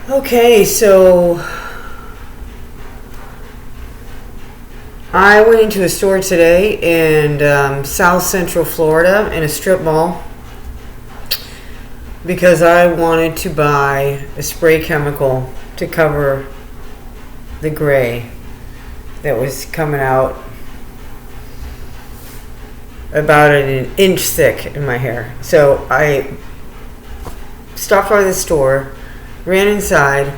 Okay, so I went into a store today in South Central Florida in a strip mall because I wanted to buy a spray chemical to cover the gray that was coming out about an inch thick in my hair. So I stopped by the store, ran inside,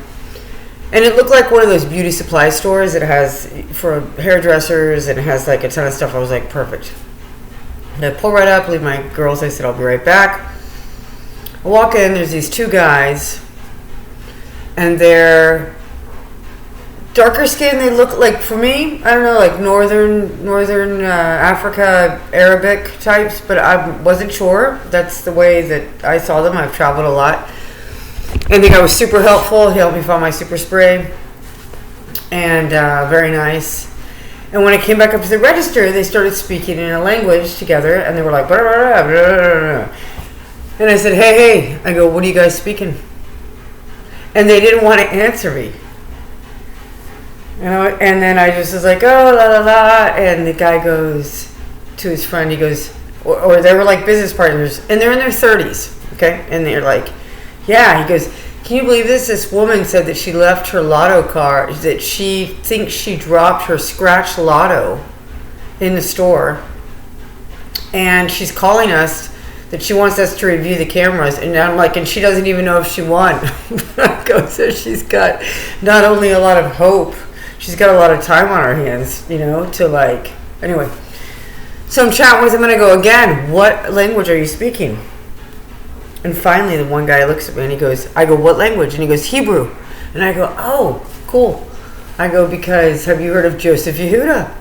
and it looked like one of those beauty supply stores that has for hairdressers and it has like a ton of stuff. I was like, perfect. And I pull right up, leave my girls. I said, I'll be right back. I walk in, there's these two guys, and they're darker skin. They look like, for me, I don't know, like northern Africa, Arabic types, but I wasn't sure. That's the way that I saw them. I've traveled a lot. And the guy was super helpful. He helped me find my super spray. And very nice. And when I came back up to the register, they started speaking in a language together. And they were like, blah, blah, blah, blah, blah, blah. And I said, hey. I go, what are you guys speaking? And they didn't want to answer me. And then I just was like, oh, la, la, la. And the guy goes to his friend. He goes, or they were like business partners. And they're in their 30s. Okay? And they're like, yeah, he goes, can you believe this? This woman said that she left her lotto card, that she thinks she dropped her scratch lotto in the store. And she's calling us that she wants us to review the cameras. And I'm like, and she doesn't even know if she won. So she's got not only a lot of hope, she's got a lot of time on her hands, to like, anyway. So I'm chatting with him and I go, again, what language are you speaking? And finally, the one guy looks at me and he goes, I go, what language? And he goes, Hebrew. And I go, oh, cool. I go, because have you heard of Joseph Yahuda?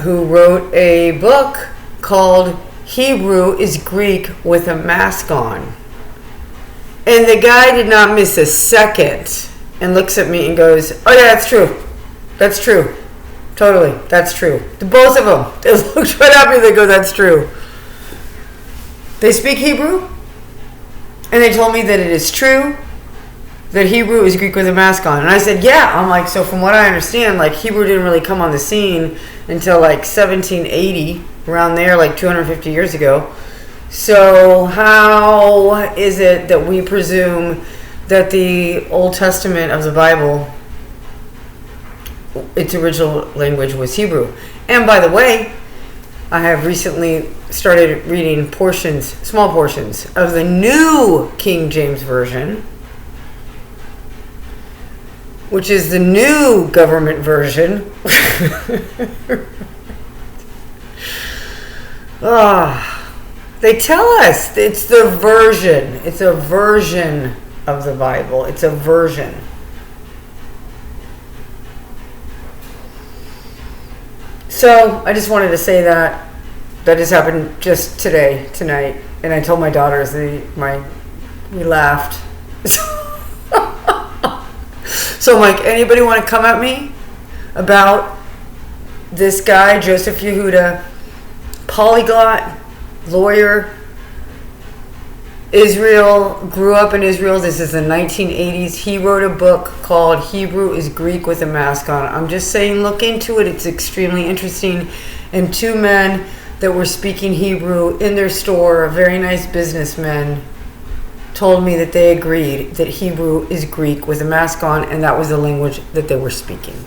Who wrote a book called Hebrew is Greek with a Mask On. And the guy did not miss a second and looks at me and goes, oh yeah, that's true. That's true. Totally, that's true. The both of them, they looked right at me and they go, that's true. They speak Hebrew, and they told me that it is true that Hebrew is Greek with a mask on. And I said, yeah. I'm like, so from what I understand, like Hebrew didn't really come on the scene until like 1780, around there, like 250 years ago. So how is it that we presume that the Old Testament of the Bible, its original language was Hebrew? And by the way, I have recently started reading small portions of the new King James Version, which is the new government version. They tell us it's the version. It's a version of the Bible. It's a version. So I just wanted to say that just happened just tonight, and I told my daughters. We laughed. So I'm like, anybody want to come at me about this guy, Joseph Yahuda, polyglot, lawyer, Israel, grew up in Israel. This is the 1980s. He wrote a book called Hebrew is Greek with a Mask On. I'm just saying, look into it. It's extremely interesting. And two men that were speaking Hebrew in their store, very nice businessmen, told me that they agreed that Hebrew is Greek with a mask on, and that was the language that they were speaking.